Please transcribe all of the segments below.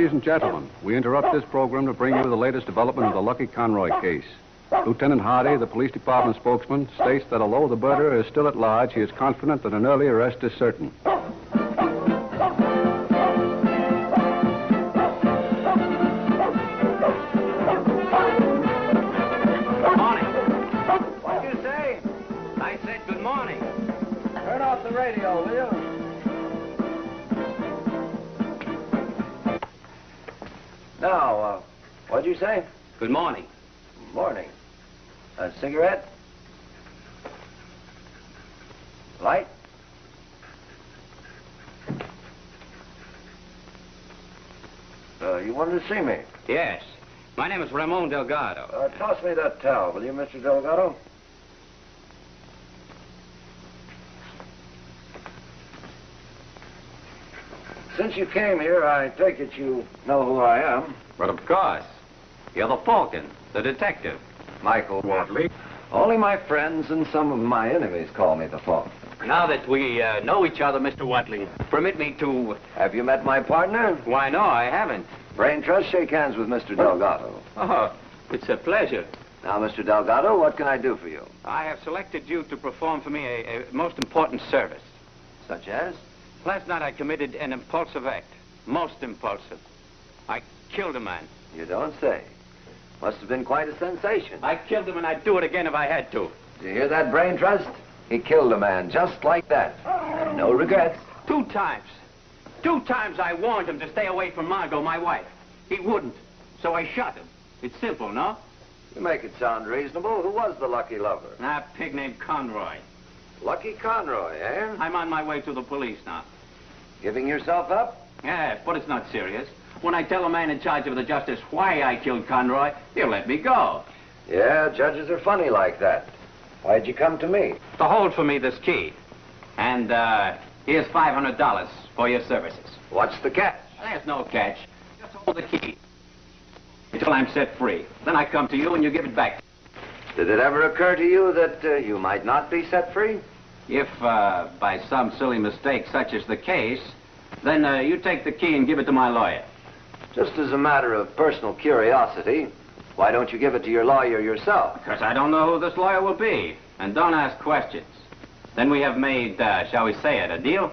Ladies and gentlemen, we interrupt this program to bring you the latest development of the Lucky Conroy case. Lieutenant Hardy, the police department spokesman, states that although the murderer is still at large, he is confident that an early arrest is certain. Good morning. What'd you say? I said good morning. Turn off the radio, will you? Now, what'd you say? Good morning. Morning. A cigarette? Light? You wanted to see me? Yes. My name is Ramon Delgado. Toss me that towel, will you, Mr. Delgado? Since you came here, I take it you know who I am. But of course. You're the Falcon, the detective. Michael Watley. Only my friends and some of my enemies call me the Falcon. Now that we know each other, Mr. Watling, permit me to... Have you met my partner? Why, no, I haven't. Brain Trust, shake hands with Mr. Delgado. Oh, it's a pleasure. Now, Mr. Delgado, what can I do for you? I have selected you to perform for me a most important service. Such as? Last night I committed an impulsive act. Most impulsive. I killed a man. You don't say. Must have been quite a sensation. I killed him and I'd do it again if I had to. Did you hear that, Brain Trust? He killed a man just like that. And no regrets. 2 times. 2 times I warned him to stay away from Margot, my wife. He wouldn't. So I shot him. It's simple, no? You make it sound reasonable. Who was the lucky lover? A pig named Conroy. Lucky Conroy, eh? I'm on my way to the police now. Giving yourself up? Yes, but it's not serious. When I tell a man in charge of the justice why I killed Conroy, he'll let me go. Yeah, judges are funny like that. Why'd you come to me? To hold for me this key. And, here's $500 for your services. What's the catch? There's no catch. Just hold the key until I'm set free. Then I come to you and you give it back. Did it ever occur to you that you might not be set free? If, by some silly mistake such is the case, then you take the key and give it to my lawyer. Just as a matter of personal curiosity, why don't you give it to your lawyer yourself? Because I don't know who this lawyer will be. And don't ask questions. Then we have made, shall we say it, a deal?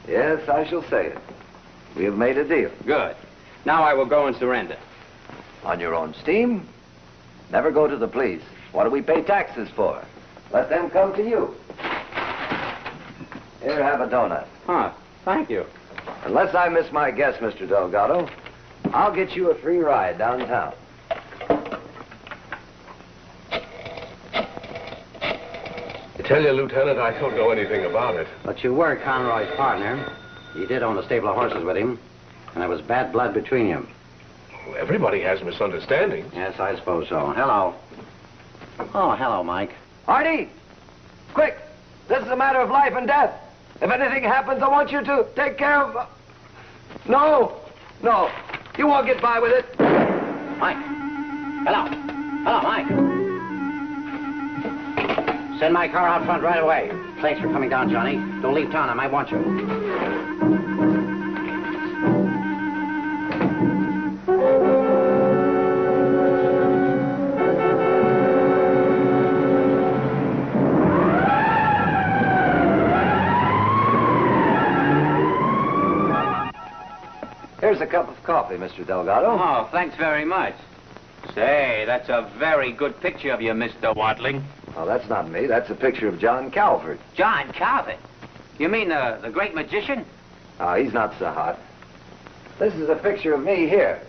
Yes, I shall say it. We have made a deal. Good. Now I will go and surrender. On your own steam? Never go to the police. What do we pay taxes for? Let them come to you. Here, have a donut. Huh, thank you. Unless I miss my guess, Mr. Delgado, I'll get you a free ride downtown. I tell you, Lieutenant, I don't know anything about it. But you were Conroy's partner. You did own a stable of horses with him, and there was bad blood between you. Well, everybody has misunderstandings. Yes, I suppose so. Hello. Oh, hello, Mike. Hardy! Quick! This is a matter of life and death. If anything happens, I want you to take care of... No! No. You won't get by with it. Mike. Hello. Hello, Mike. Send my car out front right away. Thanks for coming down, Johnny. Don't leave town. I might want you. Here's a cup of coffee, Mr. Delgado. Oh, thanks very much. Say, that's a very good picture of you, Mr. Watling. Well, that's not me. That's a picture of John Calvert. John Calvert? You mean the great magician? Oh, he's not so hot. This is a picture of me here.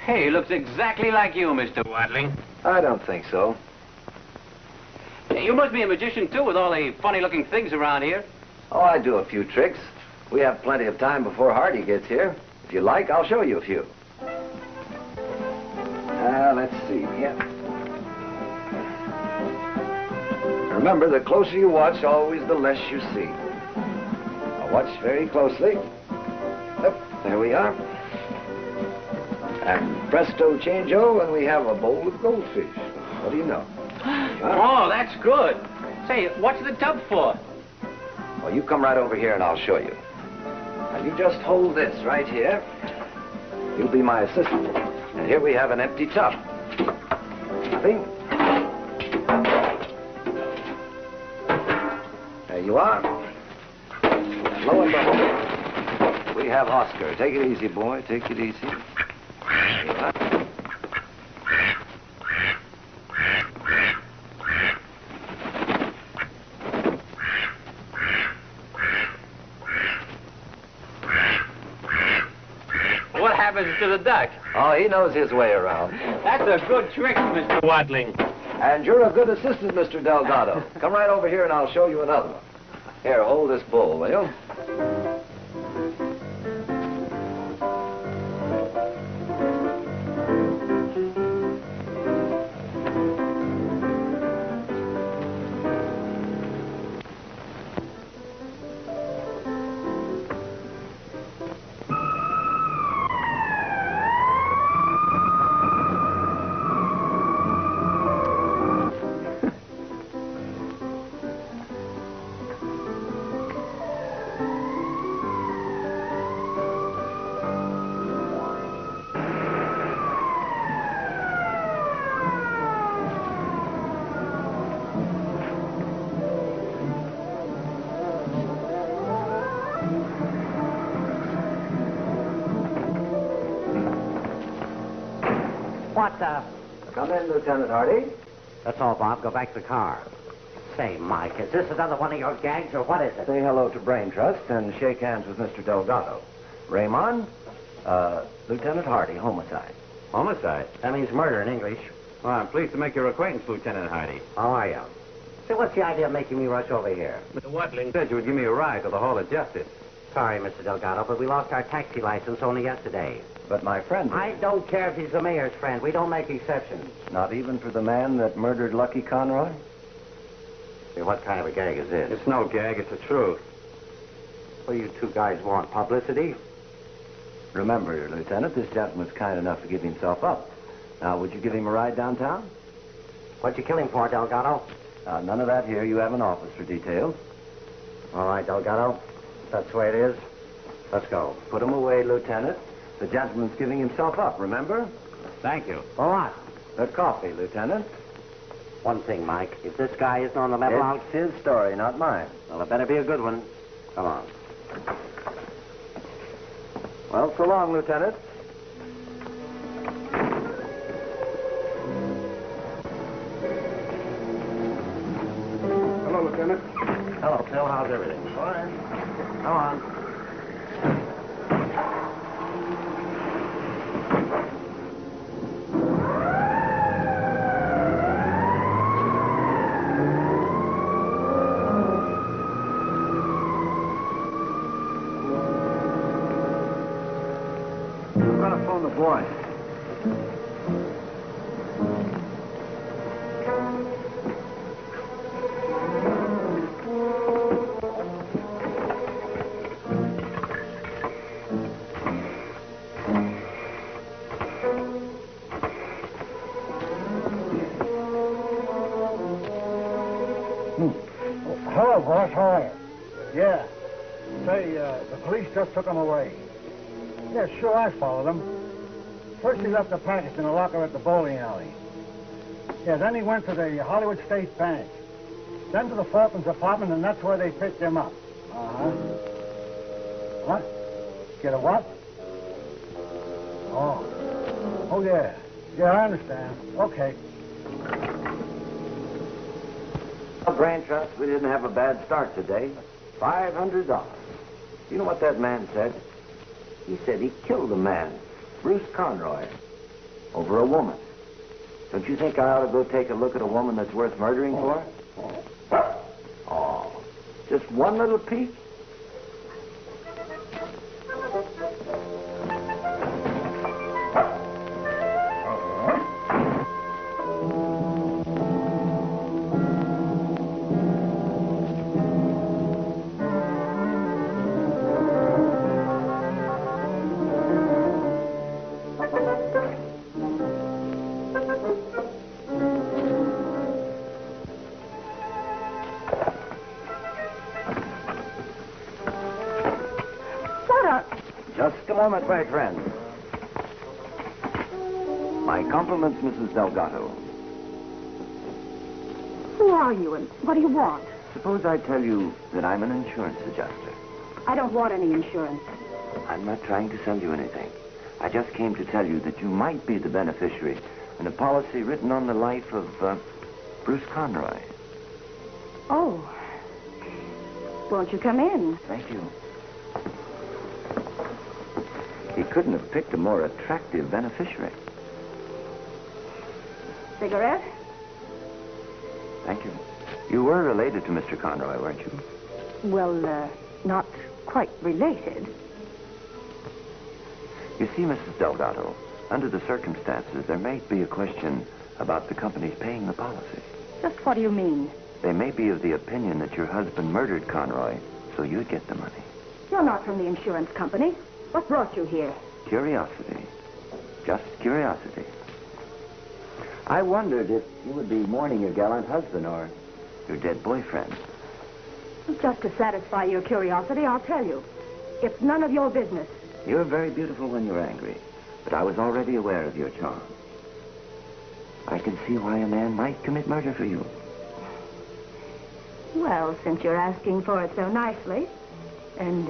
Hey, he looks exactly like you, Mr. Watling. I don't think so. You must be a magician, too, with all the funny-looking things around here. Oh, I do a few tricks. We have plenty of time before Hardy gets here. If you like, I'll show you a few. Let's see. Yeah. Remember, the closer you watch, always the less you see. Now watch very closely. Yep, there we are. And presto changeo, and we have a bowl of goldfish. What do you know? Oh, that's good. Say, what's the tub for? Well, you come right over here and I'll show you. Now you just hold this right here. You'll be my assistant. And here we have an empty tub. Nothing. There you are. Lo and behold, we have Oscar. Take it easy, boy. Take it easy. There you are. What happens to the duck? Oh, he knows his way around. That's a good trick, Mr. Watling. And you're a good assistant, Mr. Delgado. Come right over here and I'll show you another one. Here, hold this bull, will you? What the? Come in, Lieutenant Hardy. That's all, Bob. Go back to the car. Say, Mike, is this another one of your gags, or what is it? Say hello to Brain Trust and shake hands with Mr. Delgado. Raymond, Lieutenant Hardy, homicide. Homicide? That means murder in English. Well, I'm pleased to make your acquaintance, Lieutenant Hardy. How are you? Say, what's the idea of making me rush over here? Mr. Watling said you would give me a ride to the Hall of Justice. Sorry, Mr. Delgado, but we lost our taxi license only yesterday. But my friend... I don't care if he's the mayor's friend. We don't make exceptions. Not even for the man that murdered Lucky Conroy? Say, what kind of a gag is this? It's no gag, it's the truth. What do you two guys want? Publicity? Remember, Lieutenant, this gentleman's kind enough to give himself up. Now, would you give him a ride downtown? What'd you kill him for, Delgado? None of that here. You have an office for details. All right, Delgado. That's the way it is. Let's go. Put him away, Lieutenant. The gentleman's giving himself up, remember? Thank you. For what? The coffee, Lieutenant. One thing, Mike. If this guy isn't on the level, I'll... It's his story, not mine. Well, it better be a good one. Come on. Well, so long, Lieutenant. Hello, Lieutenant. Hello, Phil. How's everything? Fine. Come on. I'm going to phone the boy. Hello, boss. How are you? Yeah. Say, the police just took him away. Yeah, sure, I followed him. First, he left the package in a locker at the bowling alley. Yeah, then he went to the Hollywood State Bank. Then to the Fulton's apartment, and that's where they picked him up. Uh-huh. What? Get a what? Oh. Oh, yeah. Yeah, I understand. Okay. Brain Trust, we didn't have a bad start today. $500. You know what that man said? He said he killed a man, Bruce Conroy, over a woman. Don't you think I ought to go take a look at a woman that's worth murdering for? Oh, just one little peek? a moment, my friend. My compliments, Mrs. Delgado. Who are you and what do you want? Suppose I tell you that I'm an insurance adjuster. I don't want any insurance. I'm not trying to sell you anything. I just came to tell you that you might be the beneficiary in a policy written on the life of Bruce Conroy. Oh. Won't you come in? Thank you. He couldn't have picked a more attractive beneficiary. Cigarette? Thank you. You were related to Mr. Conroy, weren't you? Well, not quite related. You see, Mrs. Delgado, under the circumstances, there may be a question about the company's paying the policy. Just what do you mean? They may be of the opinion that your husband murdered Conroy, so you'd get the money. You're not from the insurance company. What brought you here? Curiosity. Just curiosity. I wondered if you would be mourning your gallant husband or your dead boyfriend. Just to satisfy your curiosity, I'll tell you. It's none of your business. You're very beautiful when you're angry, but I was already aware of your charm. I can see why a man might commit murder for you. Well, since you're asking for it so nicely, and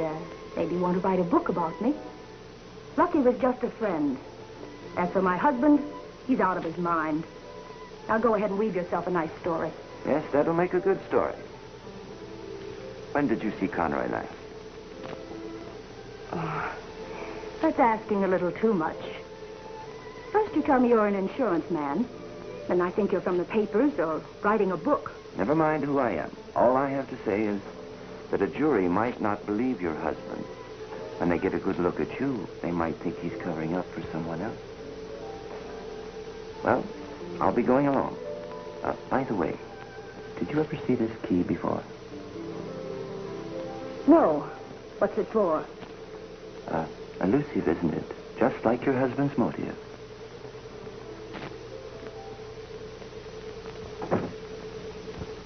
maybe you want to write a book about me. Lucky was just a friend. As for my husband, he's out of his mind. Now go ahead and weave yourself a nice story. Yes, that'll make a good story. When did you see Conroy last? Oh, that's asking a little too much. First you tell me you're an insurance man. Then I think you're from the papers or writing a book. Never mind who I am. All I have to say is that a jury might not believe your husband. When they get a good look at you, they might think he's covering up for someone else. Well, I'll be going along. By the way, did you ever see this key before? No. What's it for? Elusive, isn't it? Just like your husband's motive.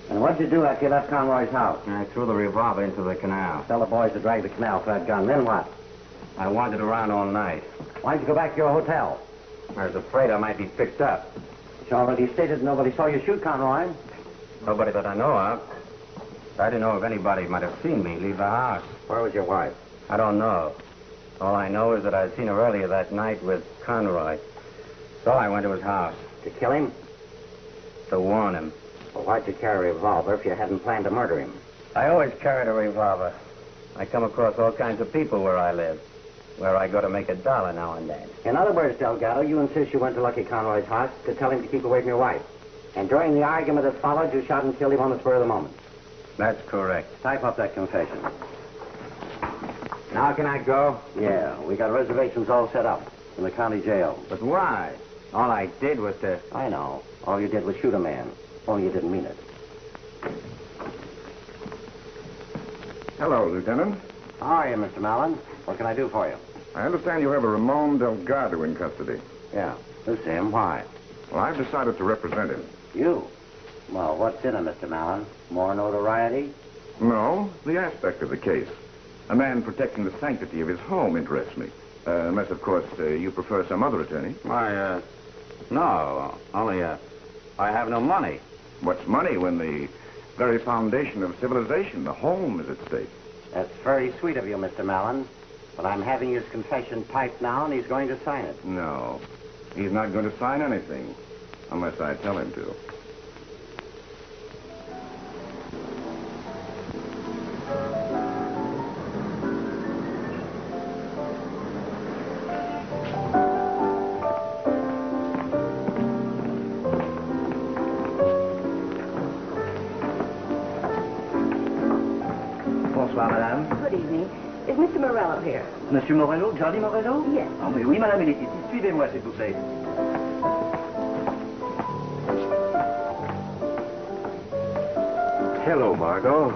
And what'd you do after you left Conroy's house? I threw the revolver into the canal. Tell the boys to drag the canal for that gun. Then what? I wandered around all night. Why'd you go back to your hotel? I was afraid I might be picked up. You already stated nobody saw you shoot Conroy. Nobody that I know of. I didn't know if anybody might have seen me leave the house. Where was your wife? I don't know. All I know is that I'd seen her earlier that night with Conroy. So I went to his house. To kill him? To warn him. Well, why'd you carry a revolver if you hadn't planned to murder him? I always carried a revolver. I come across all kinds of people where I live. Where I go to make $1 now and then. In other words, Delgado, you insist you went to Lucky Conroy's house to tell him to keep away from your wife. And during the argument that followed, you shot and killed him on the spur of the moment. That's correct. Type up that confession. Now can I go? Yeah, we got reservations all set up in the county jail. But why? All I did was to... I know. All you did was shoot a man. Only you didn't mean it. Hello, Lieutenant. How are you, Mr. Mallon? What can I do for you? I understand you have a Ramon Delgado in custody. Yeah, this is him. Why? Well, I've decided to represent him. You? Well, what's in it, Mr. Mallon? More notoriety? No, the aspect of the case. A man protecting the sanctity of his home interests me. Unless, of course, you prefer some other attorney. No, only, I have no money. What's money when the very foundation of civilization, the home, is at stake? That's very sweet of you, Mr. Mallon. But I'm having his confession typed now, and he's going to sign it. No, he's not going to sign anything, unless I tell him to. Bonsoir, madame. Good evening. Is Mr. Morello here? Monsieur Morello, Johnny Morello? Yes. Ah, oui, madame, il est ici. Suivez-moi, s'il vous plaît. Hello, Margot.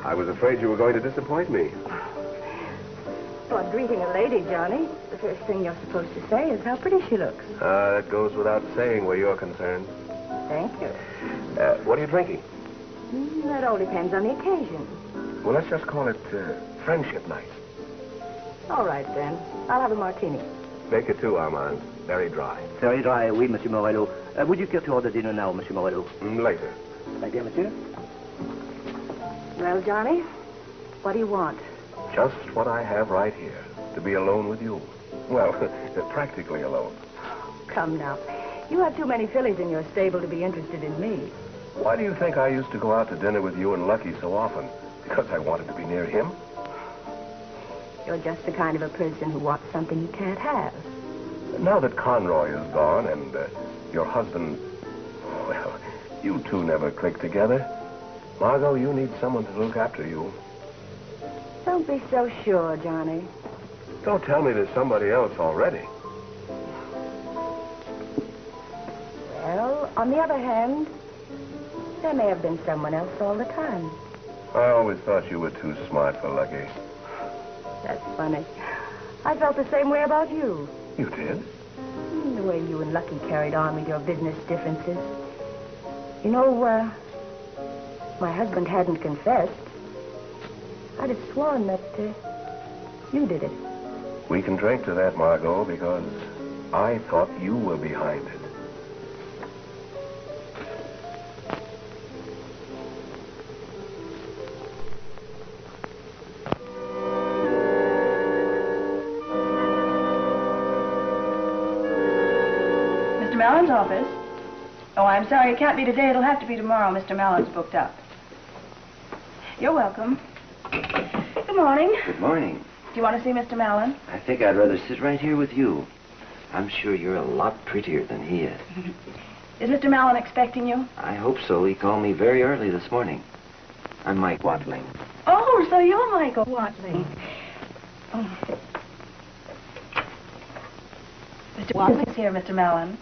I was afraid you were going to disappoint me. Well, greeting a lady, Johnny. The first thing you're supposed to say is how pretty she looks. That goes without saying where you're concerned. Thank you. What are you drinking? That all depends on the occasion. Well, let's just call it friendship night. All right, then. I'll have a martini. Make it two, Armand. Very dry. Very dry, oui, Monsieur Morello. Would you care to order dinner now, Monsieur Morello? Later. Thank you, Monsieur. Well, Johnny, what do you want? Just what I have right here. To be alone with you. Well, practically alone. Come now. You have too many fillies in your stable to be interested in me. Why do you think I used to go out to dinner with you and Lucky so often? Because I wanted to be near him? You're just the kind of a person who wants something you can't have. Now that Conroy is gone and your husband... Well, you two never click together. Margot, you need someone to look after you. Don't be so sure, Johnny. Don't tell me there's somebody else already. Well, on the other hand, there may have been someone else all the time. I always thought you were too smart for Lucky. That's funny. I felt the same way about you. You did? The way you and Lucky carried on with your business differences. You know, my husband hadn't confessed. I'd have sworn that you did it. We can drink to that, Margot, because I thought you were behind it. Mr. Mallon's office? Oh, I'm sorry, it can't be today. It'll have to be tomorrow. Mr. Mallon's booked up. You're welcome. Good morning. Good morning. Do you want to see Mr. Mallon? I think I'd rather sit right here with you. I'm sure you're a lot prettier than he is. Is Mr. Mallon expecting you? I hope so. He called me very early this morning. I'm Mike Watling. Oh, so you're Michael Watling. Oh. Mr. Watling's here, Mr. Mallon.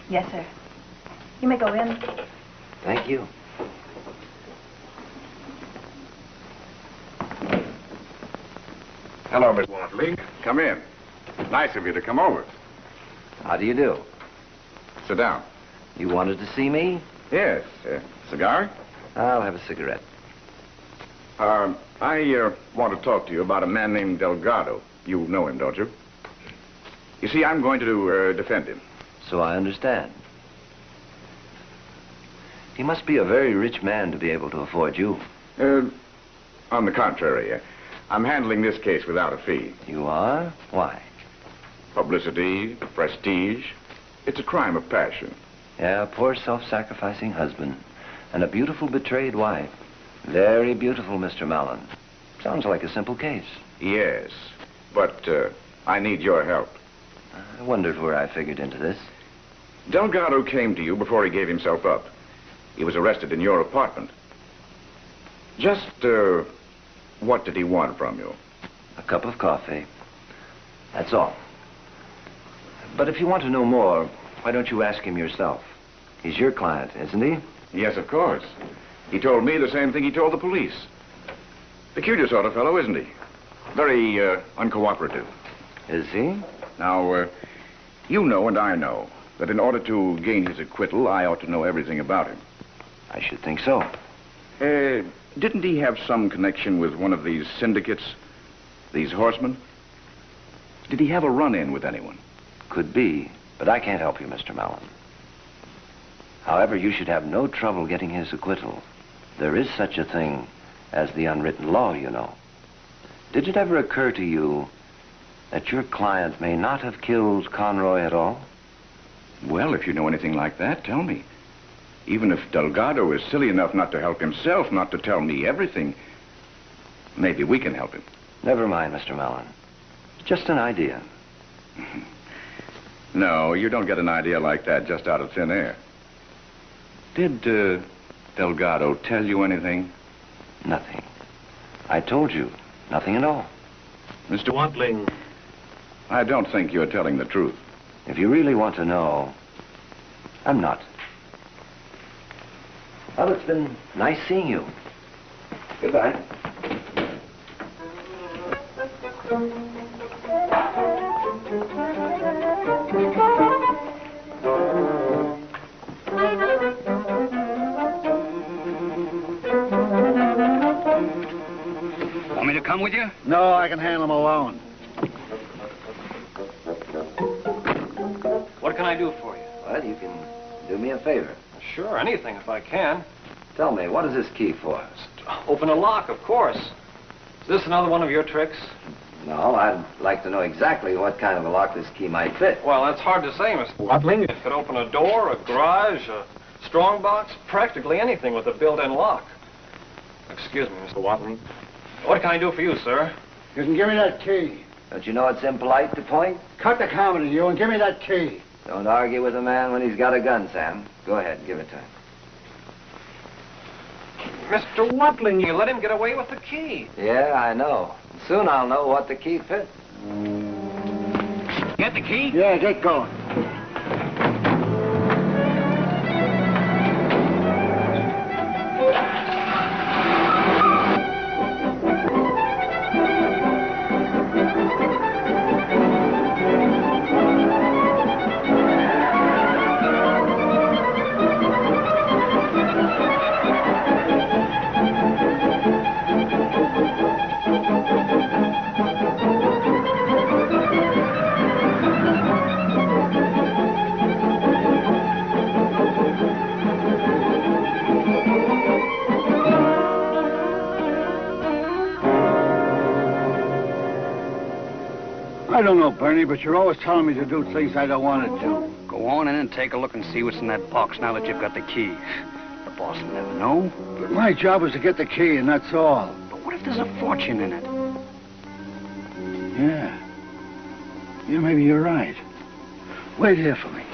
Yes, sir. You may go in. Thank you. Hello, Miss Watling. Come in. Nice of you to come over. How do you do? Sit down. You wanted to see me? Yes. Cigar? I'll have a cigarette. I want to talk to you about a man named Delgado. You know him, don't you? You see, I'm going to defend him. So I understand. He must be a very rich man to be able to afford you. On the contrary, I'm handling this case without a fee. You are? Why? Publicity, prestige. It's a crime of passion. Yeah, a poor self-sacrificing husband and a beautiful betrayed wife. Very beautiful, Mr. Mallon. Sounds like a simple case. Yes, but I need your help. I wondered where I figured into this. Delgado came to you before he gave himself up. He was arrested in your apartment. Just, what did he want from you? A cup of coffee. That's all. But if you want to know more, why don't you ask him yourself? He's your client, isn't he? Yes, of course. He told me the same thing he told the police. Peculiar sort of fellow, isn't he? Very, uncooperative. Is he? Now, you know and I know that in order to gain his acquittal, I ought to know everything about him. I should think so. Didn't he have some connection with one of these syndicates? These horsemen? Did he have a run-in with anyone? Could be, but I can't help you, Mr. Mallon. However, you should have no trouble getting his acquittal. There is such a thing as the unwritten law, you know. Did it ever occur to you that your client may not have killed Conroy at all? Well, if you know anything like that, tell me. Even if Delgado is silly enough not to help himself, not to tell me everything, maybe we can help him. Never mind, Mr. Mallon. Just an idea. No, you don't get an idea like that just out of thin air. Did Delgado tell you anything? Nothing. I told you, nothing at all. Mr. Watling, I don't think you're telling the truth. If you really want to know, I'm not. Well, it's been nice seeing you. Goodbye. Come Want me to come with you? No, I can handle them alone. What can I do for you? Well, you can do me a favor. Sure, anything if I can. Tell me, what is this key for? Open a lock, of course. Is this another one of your tricks? No, I'd like to know exactly what kind of a lock this key might fit. Well, that's hard to say, Mr. Watling. It could open a door, a garage, a strong box, practically anything with a built-in lock. Excuse me, Mr. Watling. What can I do for you, sir? You can give me that key. Don't you know it's impolite to point? Cut the comedy, you, and give me that key. Don't argue with a man when he's got a gun, Sam. Go ahead, give it to him. Mr. Watling, you let him get away with the key. Yeah, I know. Soon I'll know what the key fits. Get the key? Yeah, get going. I don't know, Bernie, but you're always telling me to do things I don't want to do. Go on in and take a look and see what's in that box now that you've got the key. The boss will never know. But my job is to get the key, and that's all. But what if there's a fortune in it? Yeah. Yeah, maybe you're right. Wait here for me.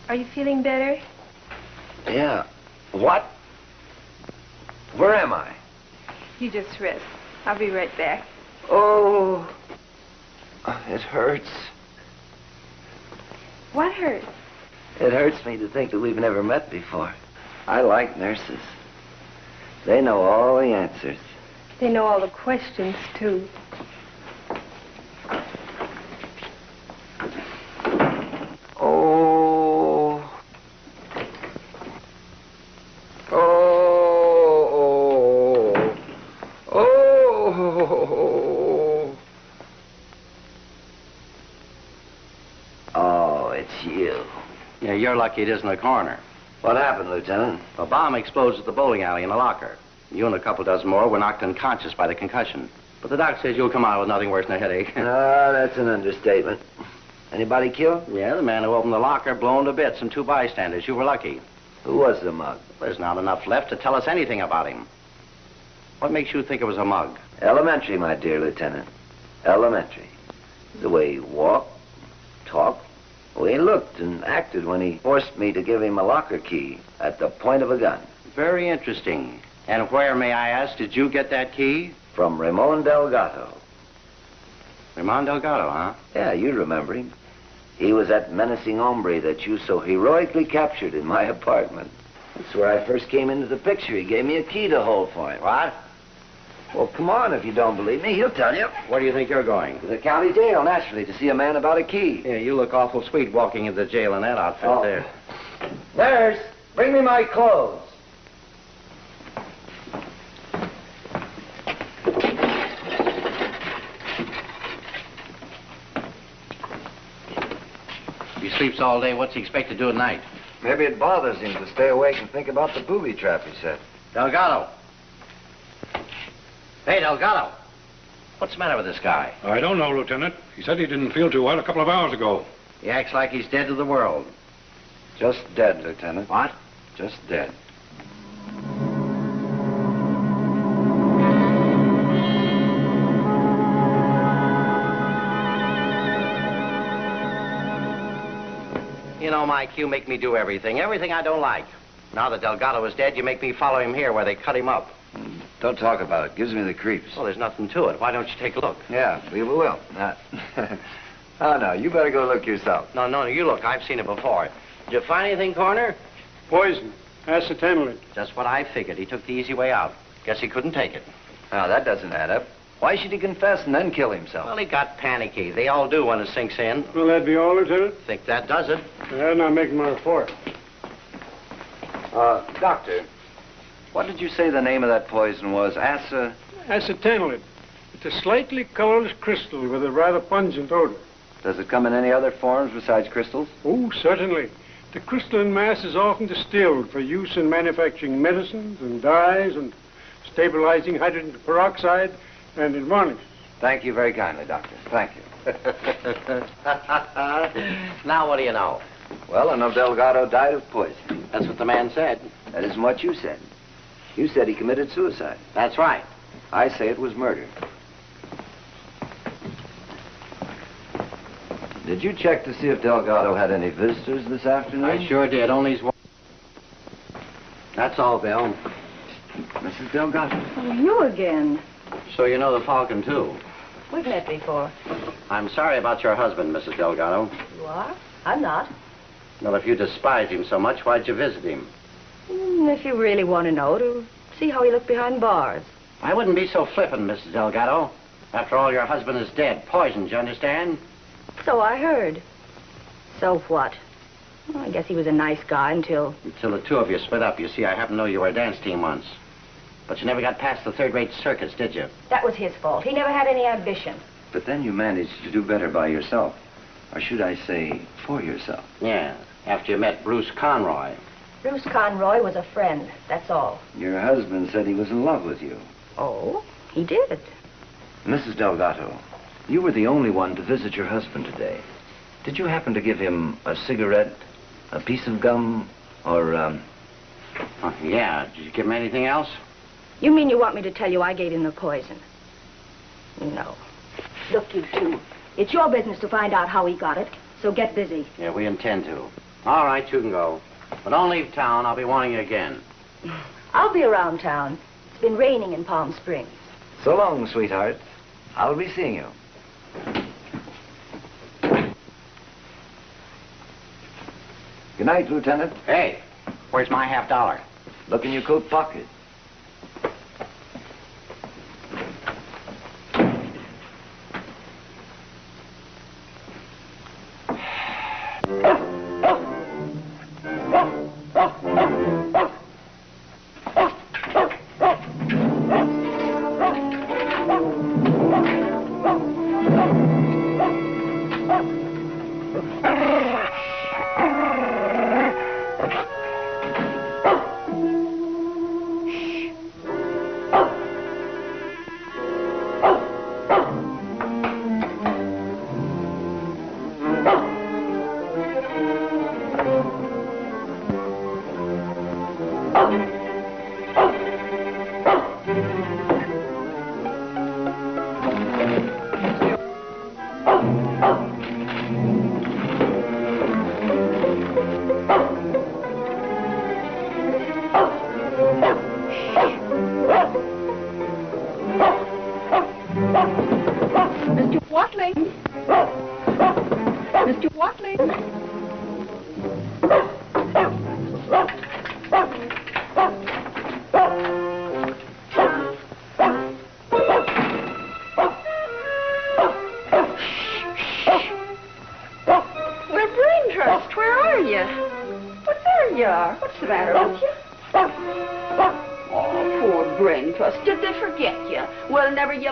Are you feeling better? Yeah. What? Where am I? You just rest. I'll be right back. Oh, it hurts. What hurt? It hurts me to think that we've never met before. I like nurses. They know all the answers. They know all the questions, too. You're lucky it isn't a coroner. What happened, Lieutenant? A bomb explodes at the bowling alley in the locker. You and a couple dozen more were knocked unconscious by the concussion. But the doc says you'll come out with nothing worse than a headache. That's an understatement. Anybody killed? Yeah, the man who opened the locker blown to bits and two bystanders. You were lucky. Who was the mug? There's not enough left to tell us anything about him. What makes you think it was a mug? Elementary, my dear Lieutenant. Elementary. The way he walked, talked, the way he looked and acted when he forced me to give him a locker key at the point of a gun. Very interesting. And where, may I ask, did you get that key? From Ramon Delgado. Ramon Delgado, huh? Yeah, you remember him. He was that menacing hombre that you so heroically captured in my apartment. That's where I first came into the picture. He gave me a key to hold for him. What? Well, come on, if you don't believe me, he'll tell you. Where do you think you're going? To the county jail, naturally, to see a man about a key. Yeah, you look awful sweet walking into the jail in that outfit there. Nurse, bring me my clothes. sleeps all day. What's he expect to do at night? Maybe it bothers him to stay awake and think about the booby trap, he said. Delgado. Hey, Delgado. What's the matter with this guy? I don't know, Lieutenant. He said he didn't feel too well a couple of hours ago. He acts like he's dead to the world. Just dead, Lieutenant. What? Just dead. You know, Mike, you make me do everything. Everything I don't like. Now that Delgado is dead, you make me follow him here where they cut him up. Don't talk about it. Gives me the creeps. Well, there's nothing to it. Why don't you take a look? Yeah, we will. Oh, no, you better go look yourself. No, you look. I've seen it before. Did you find anything, Corner? Poison. Acetylene. Just what I figured. He took the easy way out. Guess he couldn't take it. Now, that doesn't add up. Why should he confess and then kill himself? Well, he got panicky. They all do when it sinks in. Will that be all, Lieutenant? Think that does it. I'm not making my report. Doctor, what did you say the name of that poison was? Acetylene. It's a slightly colorless crystal with a rather pungent odor. Does it come in any other forms besides crystals? Oh, certainly. The crystalline mass is often distilled for use in manufacturing medicines and dyes and stabilizing hydrogen peroxide and in varnishes. Thank you very kindly, Doctor. Thank you. Now what do you know? Well, I know Delgado died of poison. That's what the man said. That isn't what you said. You said he committed suicide. That's right. I say it was murder. Did you check to see if Delgado had any visitors this afternoon? I sure did. Only his wife. That's all, Bill. Mrs. Delgado. Oh, you again. So you know the Falcon, too. We've met before. I'm sorry about your husband, Mrs. Delgado. You are? I'm not. Well, if you despise him so much, why'd you visit him? If you really want to know, to see how he looked behind bars. I wouldn't be so flippant, Mrs. Delgado. After all, your husband is dead. Poisoned, you understand? So I heard. So what? Well, I guess he was a nice guy until... Until the two of you split up. You see, I happen to know you were a dance team once. But you never got past the third-rate circuits, did you? That was his fault. He never had any ambition. But then you managed to do better by yourself. Or should I say, for yourself. Yeah, after you met Bruce Conroy. Bruce Conroy was a friend, that's all. Your husband said he was in love with you. Oh, he did. Mrs. Delgado, you were the only one to visit your husband today. Did you happen to give him a cigarette, a piece of gum, or, Yeah. Did you give him anything else? You mean you want me to tell you I gave him the poison? No. Look, you two. It's your business to find out how he got it, so get busy. Yeah, we intend to. All right, you can go. But don't leave town. I'll be wanting you again. I'll be around town. It's been raining in Palm Springs. So long, sweetheart. I'll be seeing you. Good night, Lieutenant. Hey, where's my $50? Look in your coat pocket.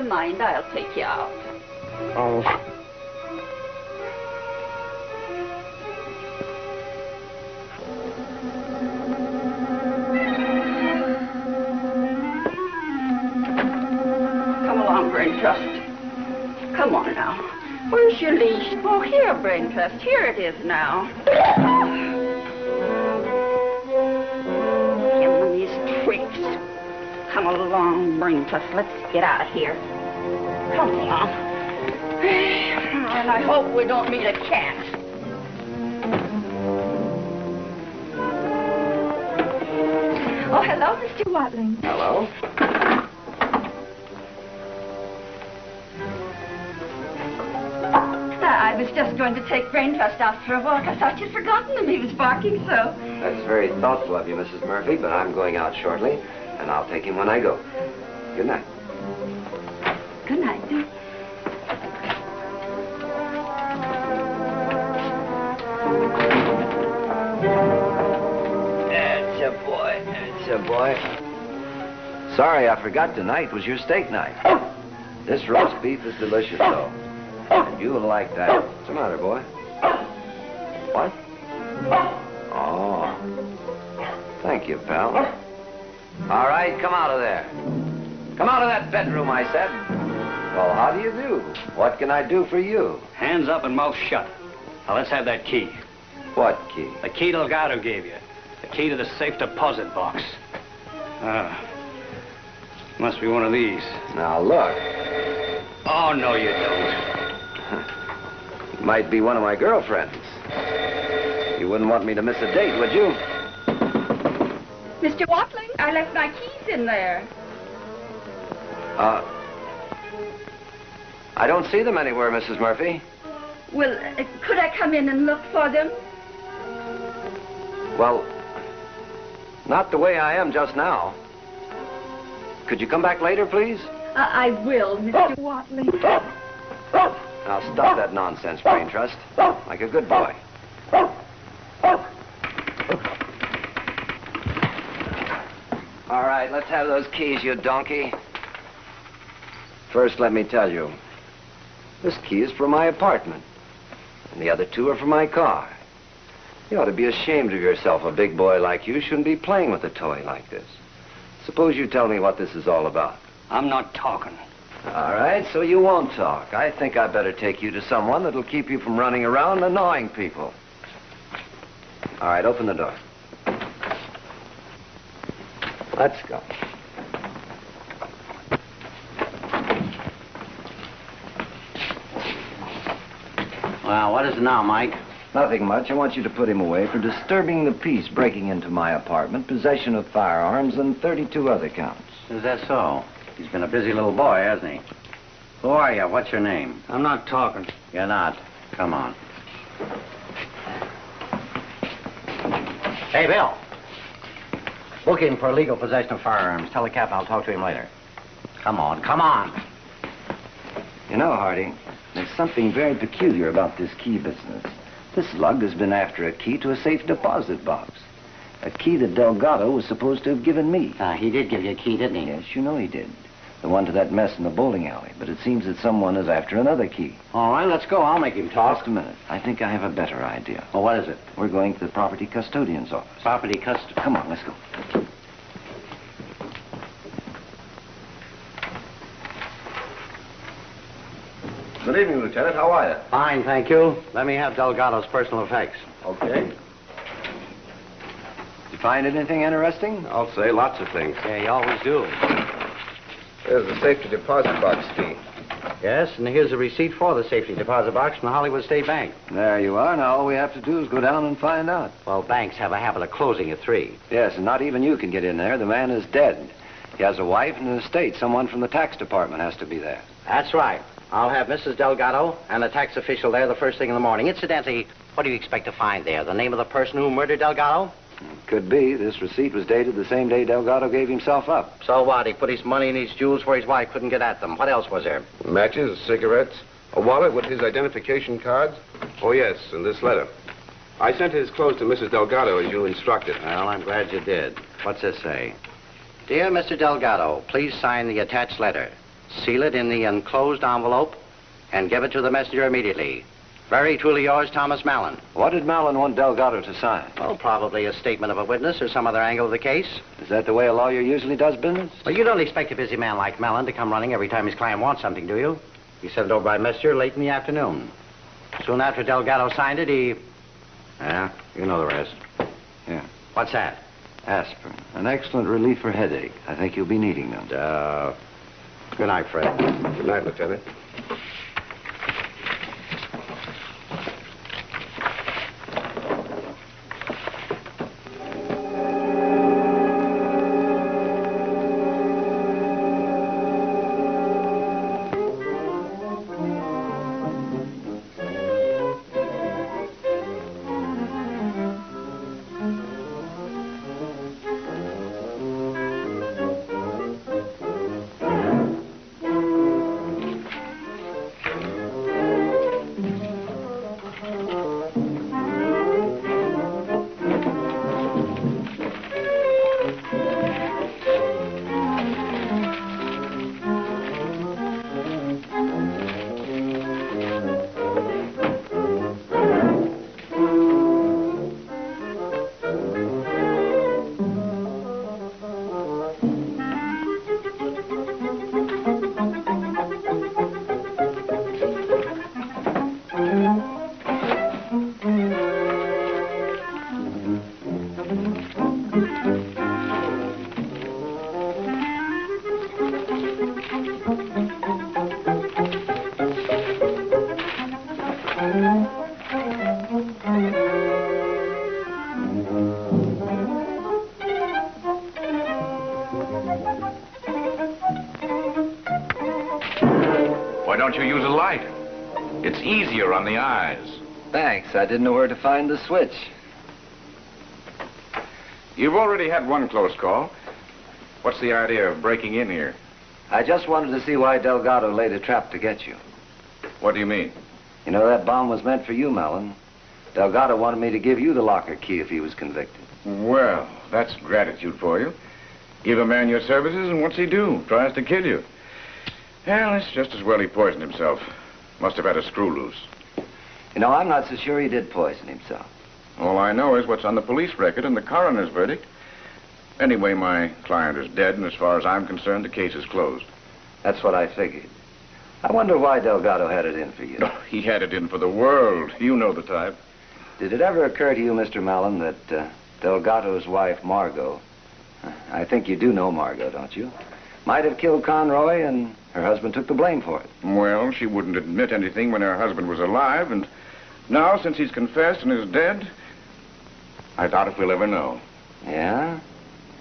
Mind, I'll take you out. Oh. Brain Trust. Come on now. Where's your leash? Oh, here, Brain Trust. Here it is now. Him and these tricks. Come along, Brain Trust. Let's get out of here. Come along. And I hope we don't meet a cat. Oh, hello, Mr. Watling. Hello? I was just going to take Brain Trust out for a walk. I thought you'd forgotten him. He was barking so. That's very thoughtful of you, Mrs. Murphy, but I'm going out shortly, and I'll take him when I go. Good night. Good night. That's a boy. That's a boy. Sorry, I forgot tonight was your steak night. This roast beef is delicious, though. And you'll like that. What's the matter, boy? What? Oh. Thank you, pal. All right, come out of there. Come out of that bedroom, I said. Well, how do you do? What can I do for you? Hands up and mouth shut. Now, let's have that key. What key? The key Delgado gave you. The key to the safe deposit box. Must be one of these. Now, look. Oh, no, you don't. It might be one of my girlfriends. You wouldn't want me to miss a date, would you? Mr. Watling, I left my keys in there. I don't see them anywhere, Mrs. Murphy. Well, could I come in and look for them? Well, not the way I am just now. Could you come back later, please? I will, Mr. Watling. Now, stop that nonsense, Brain Trust. Like a good boy. All right, let's have those keys, you donkey. First, let me tell you, this key is for my apartment, and the other two are for my car. You ought to be ashamed of yourself. A big boy like you shouldn't be playing with a toy like this. Suppose you tell me what this is all about. I'm not talking. All right, so you won't talk. I think I better take you to someone that'll keep you from running around annoying people. All right, open the door. Let's go. Well, what is it now, Mike? Nothing much. I want you to put him away for disturbing the peace, breaking into my apartment, possession of firearms, and 32 other counts. Is that so? He's been a busy little boy, hasn't he? Who are you? What's your name? I'm not talking. You're not. Come on. Hey, Bill. Book him for illegal possession of firearms. Tell the captain I'll talk to him later. Come on, come on. You know, Hardy, there's something very peculiar about this key business. This lug has been after a key to a safe deposit box. A key that Delgado was supposed to have given me. He did give you a key, didn't he? Yes, you know he did. The one to that mess in the bowling alley. But it seems that someone is after another key. All right, let's go. I'll make him talk. Just a minute. I think I have a better idea. Well, what is it? We're going to the property custodian's office. Property custodian? Come on, let's go. Good evening, Lieutenant. How are you? Fine, thank you. Let me have Delgado's personal effects. Okay. Did you find anything interesting? I'll say lots of things. Yeah, you always do. There's the safety deposit box key. Yes, and here's a receipt for the safety deposit box from the Hollywood State Bank. There you are. Now all we have to do is go down and find out. Well, banks have a habit of closing at 3. Yes, and not even you can get in there. The man is dead. He has a wife and an estate. Someone from the tax department has to be there. That's right. I'll have Mrs. Delgado and the tax official there the first thing in the morning. Incidentally, what do you expect to find there? The name of the person who murdered Delgado? Could be. This receipt was dated the same day Delgado gave himself up. So what? He put his money and his jewels where his wife couldn't get at them. What else was there? Matches, cigarettes, a wallet with his identification cards. Oh, yes, and this letter. I sent his clothes to Mrs. Delgado as you instructed. Well, I'm glad you did. What's this say? Dear Mr. Delgado, please sign the attached letter. Seal it in the enclosed envelope and give it to the messenger immediately. Very truly yours, Thomas Mallon. What did Mallon want Delgado to sign? Oh, probably a statement of a witness or some other angle of the case. Is that the way a lawyer usually does business? Well, you don't expect a busy man like Mallon to come running every time his client wants something, do you? He sent it over by messenger late in the afternoon. Soon after Delgado signed it, Yeah, you know the rest. Yeah. What's that? Aspirin. An excellent relief for headache. I think you'll be needing them. Good night, Fred. Good night, Lieutenant. Why don't you use a light? It's easier on the eyes. Thanks. I didn't know where to find the switch. You've already had one close call. What's the idea of breaking in here? I just wanted to see why Delgado laid a trap to get you. What do you mean? You know, that bomb was meant for you, Mallon. Delgado wanted me to give you the locker key if he was convicted. Well, that's gratitude for you. Give a man your services, and what's he do? Tries to kill you. Well, it's just as well he poisoned himself. Must have had a screw loose. You know, I'm not so sure he did poison himself. All I know is what's on the police record and the coroner's verdict. Anyway, my client is dead, and as far as I'm concerned, the case is closed. That's what I figured. I wonder why Delgado had it in for you. Oh, he had it in for the world. You know the type. Did it ever occur to you, Mr. Mallon, that Delgado's wife, Margot, I think you do know Margot, don't you, might have killed Conroy and her husband took the blame for it? Well, she wouldn't admit anything when her husband was alive, and now, since he's confessed and is dead, I doubt if we'll ever know. Yeah?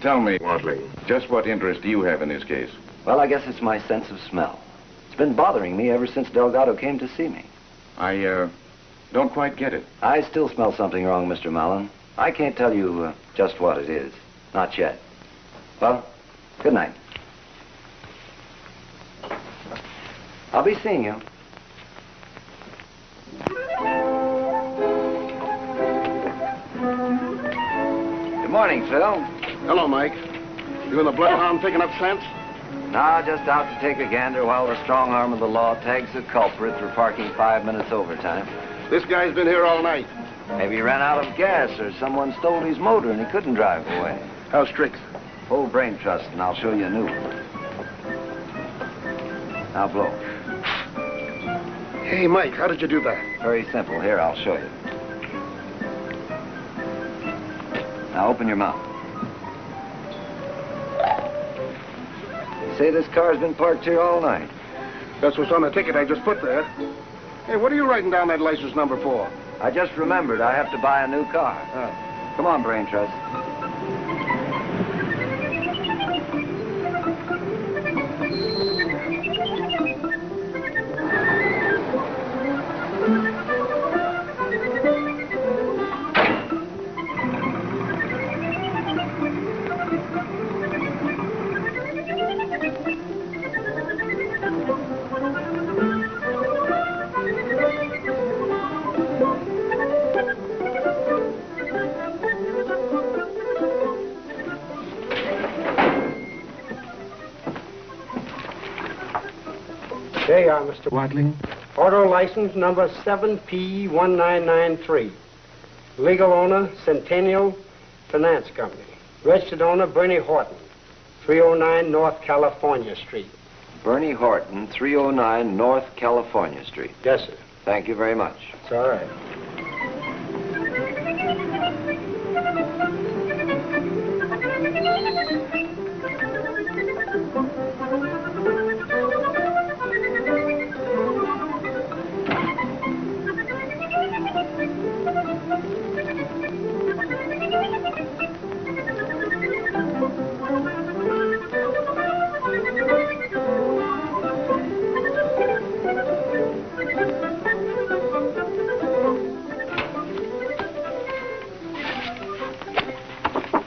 Tell me, Watley, just what interest do you have in this case? Well, I guess it's my sense of smell. It's been bothering me ever since Delgado came to see me. I don't quite get it. I still smell something wrong, Mr. Mallon. I can't tell you just what it is. Not yet. Well, good night. I'll be seeing you. Good morning, Phil. Hello, Mike. You in the bloodhound picking up scents? No, just out to take a gander while the strong arm of the law tags the culprit for parking 5 minutes overtime. This guy's been here all night. Maybe he ran out of gas or someone stole his motor and he couldn't drive away. How's tricks? Full brain trust, and I'll show you a new one. Now blow. Hey, Mike, how did you do that? Very simple. Here, I'll show you. Now open your mouth. Say this car's been parked here all night. That's what's on the ticket I just put there. Hey, what are you writing down that license number for? I just remembered I have to buy a new car. Come on, Brain Trust. There you are, Mr. Watling. Auto license number 7P1993. Legal owner, Centennial Finance Company. Registered owner, Bernie Horton, 309 North California Street. Bernie Horton, 309 North California Street. Yes, sir. Thank you very much. It's all right.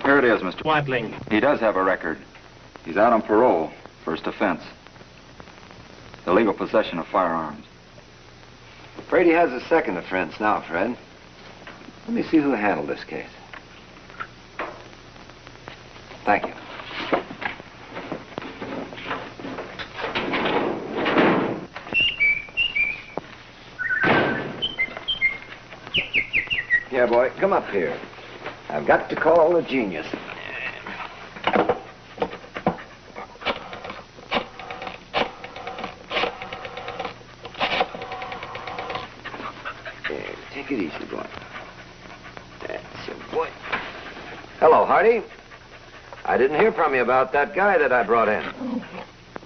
Here it is, Mr. Watling. He does have a record. He's out on parole. First offense. Illegal possession of firearms. Afraid he has a second offense now, Fred. Let me see who handled this case. Thank you. Yeah, boy, come up here. I've got to call a genius. Take it easy, boy. That's your boy. Hello, Hardy. I didn't hear from you about that guy that I brought in.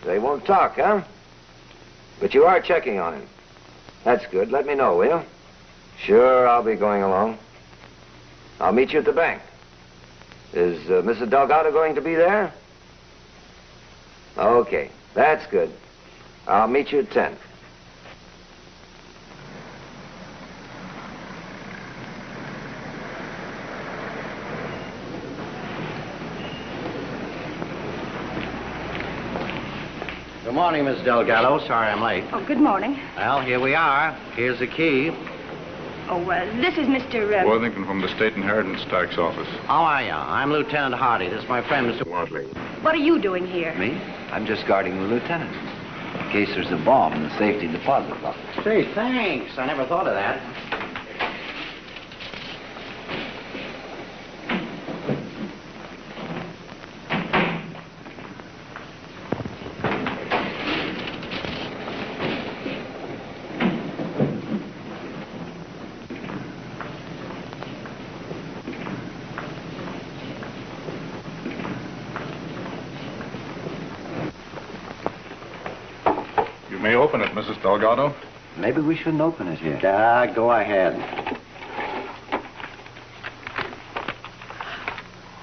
They won't talk, huh? But you are checking on him. That's good. Let me know, will you? Sure, I'll be going along. I'll meet you at the bank. Is Mrs. Delgado going to be there? Okay, that's good. I'll meet you at 10. Good morning, Miss Delgado. Sorry I'm late. Oh, good morning. Well, here we are. Here's the key. Oh, this is Mr. Worthington from the State Inheritance Tax Office. How are you? I'm Lieutenant Hardy. This is my friend, Mr. Wadley. What are you doing here? Me? I'm just guarding the lieutenant. In case there's a bomb in the safety deposit box. Say, thanks. I never thought of that. You may open it, Mrs. Delgado. Maybe we shouldn't open it here. Go ahead.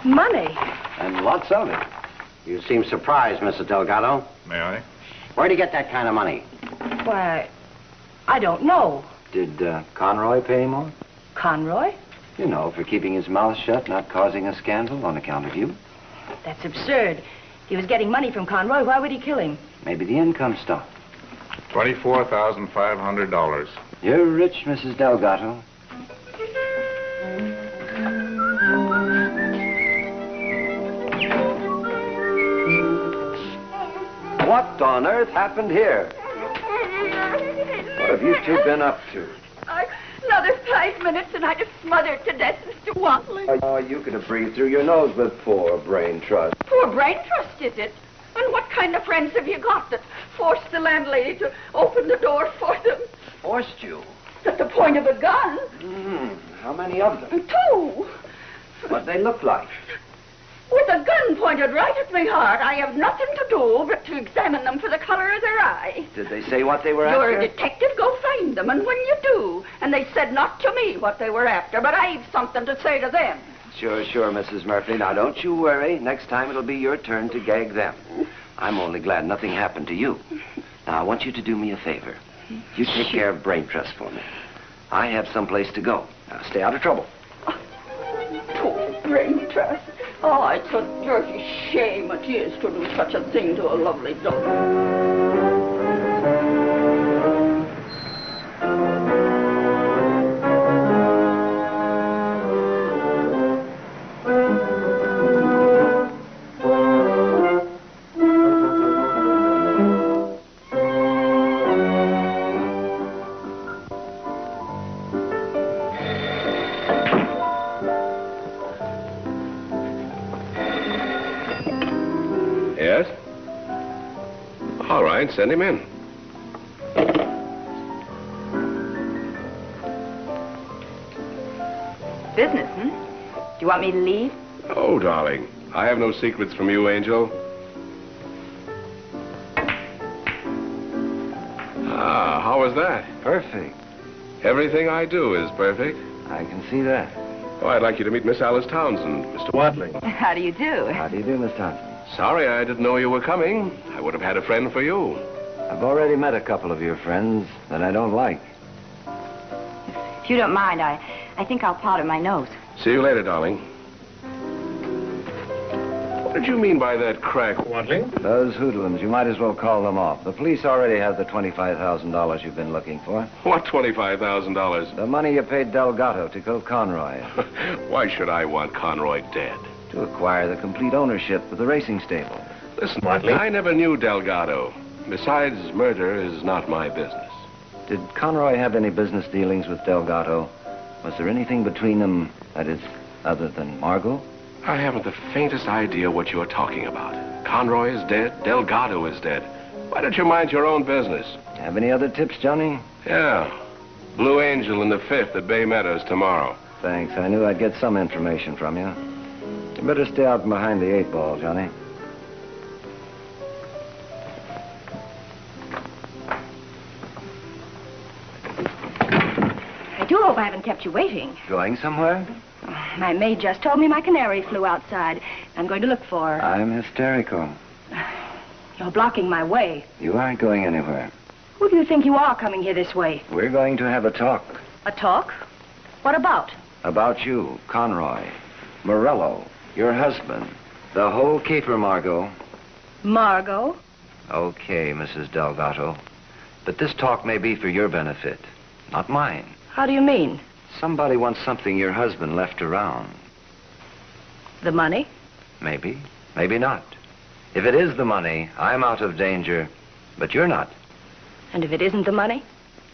Money. And lots of it. You seem surprised, Mrs. Delgado. May I? Where'd you get that kind of money? Why, I don't know. Did Conroy pay more? Conroy? You know, for keeping his mouth shut, not causing a scandal on account of you. That's absurd. If he was getting money from Conroy, why would he kill him? Maybe the income stuff. $24,500. You're rich, Mrs. Delgado. What on earth happened here? What have you two been up to? Another 5 minutes and I'd have smothered to death, Mr. Watling. Oh, you could have breathed through your nose with poor brain trust. Poor brain trust, is it? And what kind of friends have you got that forced the landlady to open the door for them? Forced you? At the point of a gun. How many of them? 2. What'd they look like? With a gun pointed right at my heart, I have nothing to do but to examine them for the color of their eye. Did they say what they were You're after? a detective, go find them, and when you do, and they said not to me what they were after, but I've something to say to them. Sure, Mrs. Murphy. Now, don't you worry. Next time it'll be your turn to gag them. I'm only glad nothing happened to you. Now, I want you to do me a favor. You take care of Brain Trust for me. I have someplace to go. Now, stay out of trouble. Poor Brain Trust. Oh, it's a dirty shame it is to do such a thing to a lovely daughter. right, send him in. Business, hmm? Do you want me to leave? Oh, darling, I have no secrets from you, Angel. Ah, how was that? Perfect. Everything I do is perfect. I can see that. Oh, I'd like you to meet Miss Alice Townsend, Mr. Watling. How do you do? How do you do, Miss Townsend? Sorry I didn't know you were coming. I would have had a friend for you. I've already met a couple of your friends that I don't like. If you don't mind, I think I'll powder my nose. See you later, darling. What did you mean by that crack, Watling? Those hoodlums, you might as well call them off. The police already have the $25,000 you've been looking for. What $25,000? The money you paid Delgado to kill Conroy. Why should I want Conroy dead? To acquire the complete ownership of the racing stable. Listen, Watling, I never knew Delgado. Besides, murder is not my business. Did Conroy have any business dealings with Delgado? Was there anything between them, that is, other than Margot? I haven't the faintest idea what you're talking about. Conroy is dead. Delgado is dead. Why don't you mind your own business? Have any other tips, Johnny? Yeah. Blue Angel in the 5th at Bay Meadows tomorrow. Thanks. I knew I'd get some information from you. You better stay out from behind the 8 ball, Johnny. I do hope I haven't kept you waiting. Going somewhere? My maid just told me my canary flew outside. I'm going to look for her. I'm hysterical. You're blocking my way. You aren't going anywhere. Who do you think you are coming here this way? We're going to have a talk. A talk? What about? About you, Conroy, Morello, your husband, the whole caper, Margot. Margot? Okay, Mrs. Delgado. But this talk may be for your benefit, not mine. How do you mean? Somebody wants something your husband left around. The money? Maybe, maybe not. If it is the money, I'm out of danger, but you're not. And if it isn't the money?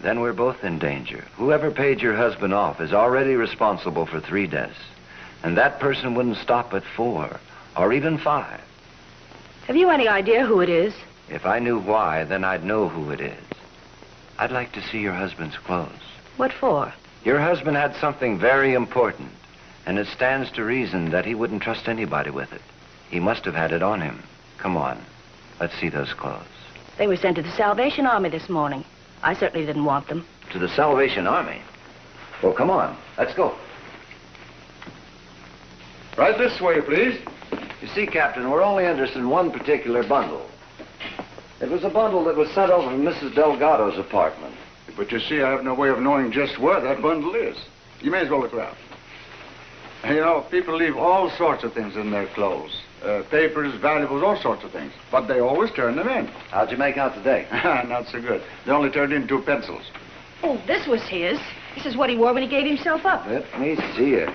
Then we're both in danger. Whoever paid your husband off is already responsible for 3 deaths. And that person wouldn't stop at 4, or even 5. Have you any idea who it is? If I knew why, then I'd know who it is. I'd like to see your husband's clothes. What for? Your husband had something very important, and it stands to reason that he wouldn't trust anybody with it. He must have had it on him. Come on, let's see those clothes. They were sent to the Salvation Army this morning. I certainly didn't want them. To the Salvation Army? Well, come on, let's go. Right this way, please. You see, Captain, we're only interested in one particular bundle. It was a bundle that was sent over from Mrs. Delgado's apartment. But you see, I have no way of knowing just where that bundle is. You may as well look around. You know, people leave all sorts of things in their clothes. Papers, valuables, all sorts of things. But they always turn them in. How'd you make out today? Not so good. They only turned in 2 pencils. Oh, this was his. This is what he wore when he gave himself up. Let me see it.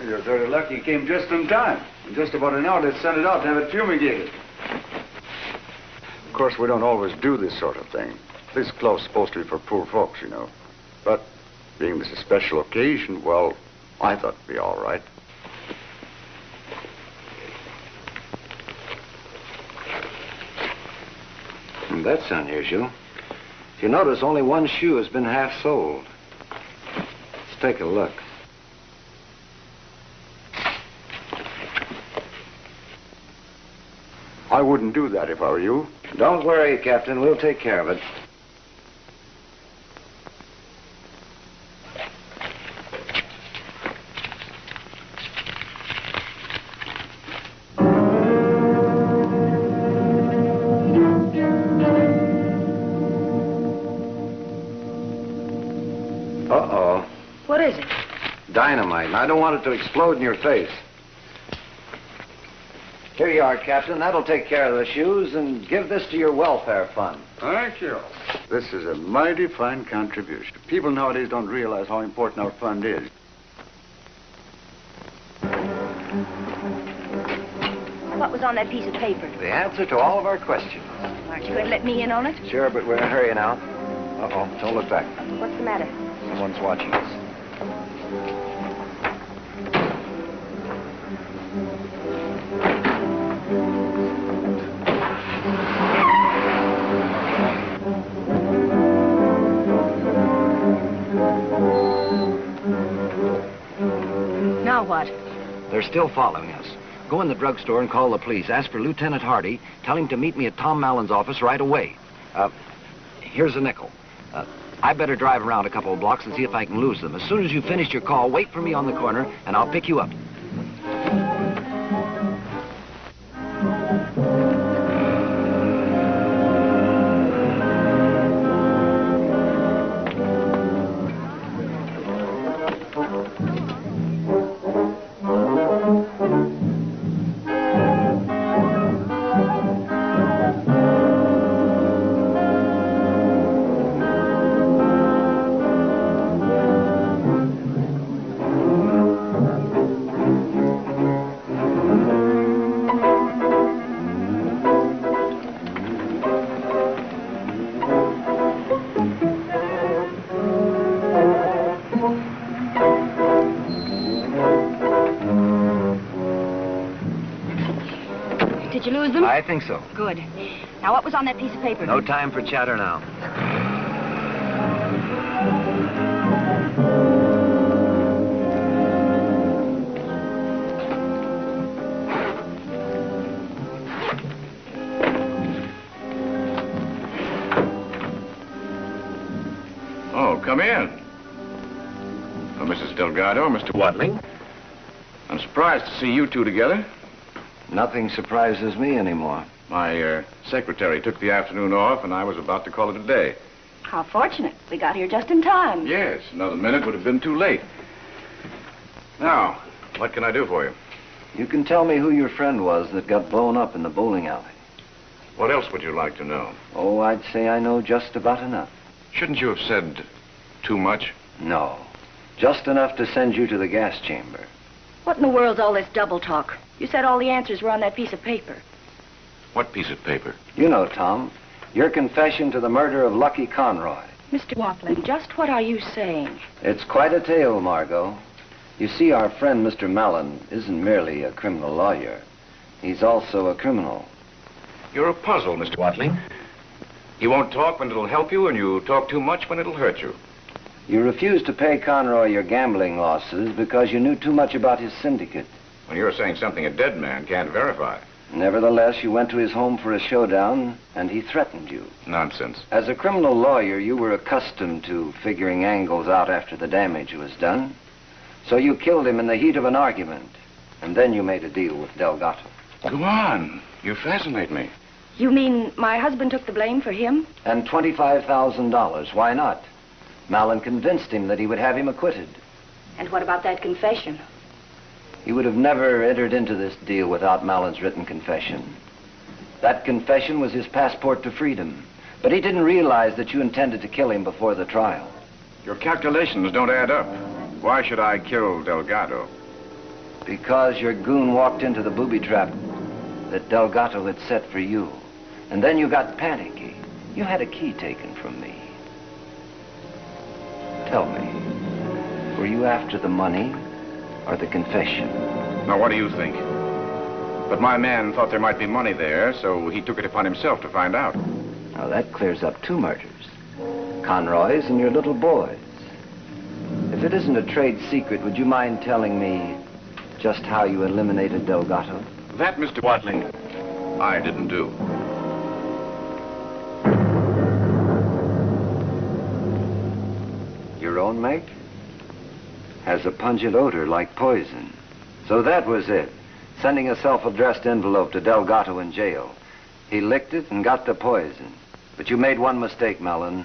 You're very lucky you came just in time. In just about an hour, they sent it out to have it fumigated. Of course, we don't always do this sort of thing. This cloth's supposed to be for poor folks, you know. But being this a special occasion, well, I thought it'd be all right. That's unusual. If you notice, only one shoe has been half soled. Let's take a look. I wouldn't do that if I were you. Don't worry, Captain. We'll take care of it. Uh-oh. What is it? Dynamite, and I don't want it to explode in your face. Here you are, Captain. That'll take care of the shoes, and give this to your welfare fund. Thank you. This is a mighty fine contribution. People nowadays don't realize how important our fund is. What was on that piece of paper? The answer to all of our questions. Aren't you going to let me in on it? Sure, but we're in a hurry now. Uh-oh, don't look back. What's the matter? Someone's watching us. They're still following us. Go in the drugstore and call the police. Ask for Lieutenant Hardy. Tell him to meet me at Tom Mallon's office right away. Here's a nickel. I better drive around a couple of blocks and see if I can lose them. As soon as you've finished your call, wait for me on the corner, and I'll pick you up. Did you lose them? I think so. Good. Now, what was on that piece of paper? No time for chatter now. Oh, come in. Oh, Mrs. Delgado, Mr. Watling. I'm surprised to see you two together. Nothing surprises me anymore. My secretary took the afternoon off, and I was about to call it a day. How fortunate. We got here just in time. Yes, another minute would have been too late. Now, what can I do for you? You can tell me who your friend was that got blown up in the bowling alley. What else would you like to know? Oh, I'd say I know just about enough. Shouldn't you have said too much? No. Just enough to send you to the gas chamber. What in the world's all this double talk? You said all the answers were on that piece of paper. What piece of paper? You know, Tom, your confession to the murder of Lucky Conroy. Mr. Watling, just what are you saying? It's quite a tale, Margot. You see, our friend Mr. Mallon isn't merely a criminal lawyer. He's also a criminal. You're a puzzle, Mr. Watling. You won't talk when it'll help you, and you talk too much when it'll hurt you. You refused to pay Conroy your gambling losses because you knew too much about his syndicate. When you're saying something a dead man can't verify. Nevertheless, you went to his home for a showdown, and he threatened you. Nonsense. As a criminal lawyer, you were accustomed to figuring angles out after the damage was done. So you killed him in the heat of an argument, and then you made a deal with Delgado. Go on. You fascinate me. You mean my husband took the blame for him? And $25,000. Why not? Mallon convinced him that he would have him acquitted. And what about that confession? He would have never entered into this deal without Mallon's written confession. That confession was his passport to freedom. But he didn't realize that you intended to kill him before the trial. Your calculations don't add up. Why should I kill Delgado? Because your goon walked into the booby trap that Delgado had set for you. And then you got panicky. You had a key taken from me. Tell me, were you after the money or the confession? Now, what do you think? But my man thought there might be money there, so he took it upon himself to find out. Now, that clears up two murders. Conroy's and your little boy's. If it isn't a trade secret, would you mind telling me just how you eliminated Delgado? That, Mr. Watling, I didn't do. Your own make? Has a pungent odor like poison. So that was it. Sending a self-addressed envelope to Delgado in jail. He licked it and got the poison. But you made one mistake, Mallon.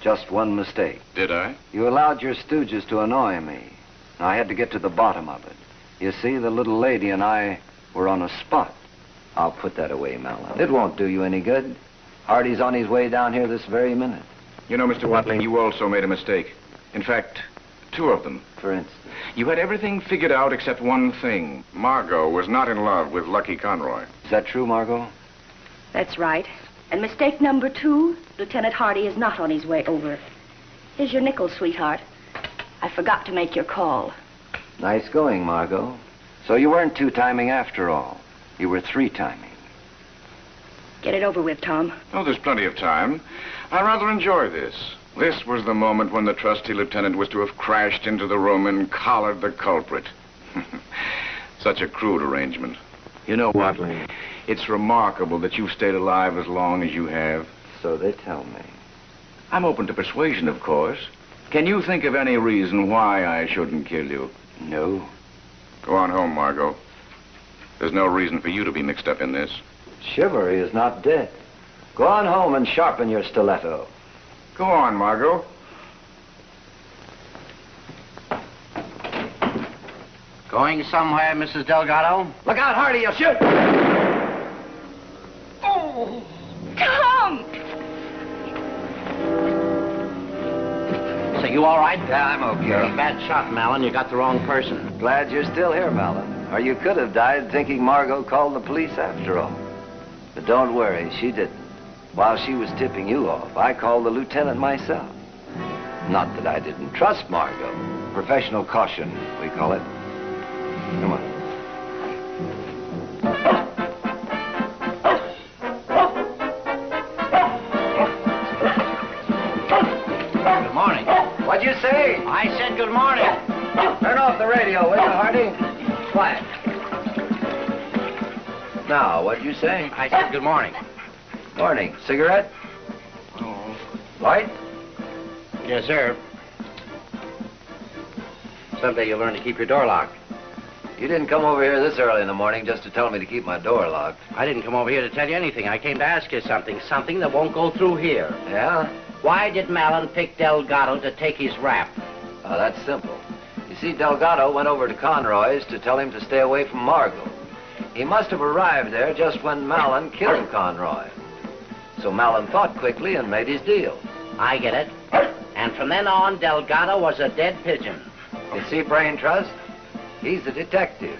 Just one mistake. Did I? You allowed your stooges to annoy me. I had to get to the bottom of it. You see, the little lady and I were on a spot. I'll put that away, Mallon. It won't do you any good. Hardy's on his way down here this very minute. You know, Mr. Watling, you also made a mistake. In fact, two of them. For instance? You had everything figured out except one thing. Margot was not in love with Lucky Conroy. Is that true, Margot? That's right. And mistake number 2, Lieutenant Hardy is not on his way over. Here's your nickel, sweetheart. I forgot to make your call. Nice going, Margot. So you weren't two-timing after all. You were three-timing. Get it over with, Tom. Oh, there's plenty of time. I rather enjoy this. This was the moment when the trusty lieutenant was to have crashed into the room and collared the culprit. Such a crude arrangement. You know, Watling, It's remarkable that you've stayed alive as long as you have. so they tell me. I'm open to persuasion, of course. Can you think of any reason why I shouldn't kill you? No. Go on home, Margot. There's no reason for you to be mixed up in this. Chivalry is not dead. Go on home and sharpen your stiletto. Go on, Margot. Going somewhere, Mrs. Delgado? Look out, Hardy, you'll shoot! Oh, Tom! So you all right? Yeah, I'm okay. You're a bad shot, Malin. You got the wrong person. Glad you're still here, Malin. Or you could have died thinking Margot called the police after all. But don't worry, she didn't. While she was tipping you off, I called the lieutenant myself. Not that I didn't trust Margot. Professional caution, we call it. Come on. Good morning. What'd you say? I said good morning. Turn off the radio, will you, Hardy? Quiet. Now, what'd you say? I said good morning. Morning. Cigarette? Oh. Light? Yes, sir. Someday you'll learn to keep your door locked. You didn't come over here this early in the morning just to tell me to keep my door locked. I didn't come over here to tell you anything. I came to ask you something. Something that won't go through here. Yeah? Why did Malin pick Delgado to take his rap? Oh, that's simple. You see, Delgado went over to Conroy's to tell him to stay away from Margot. He must have arrived there just when Malin killed Conroy. So Malin thought quickly and made his deal. I get it. And from then on, Delgado was a dead pigeon. You see, Brain Trust? He's a detective.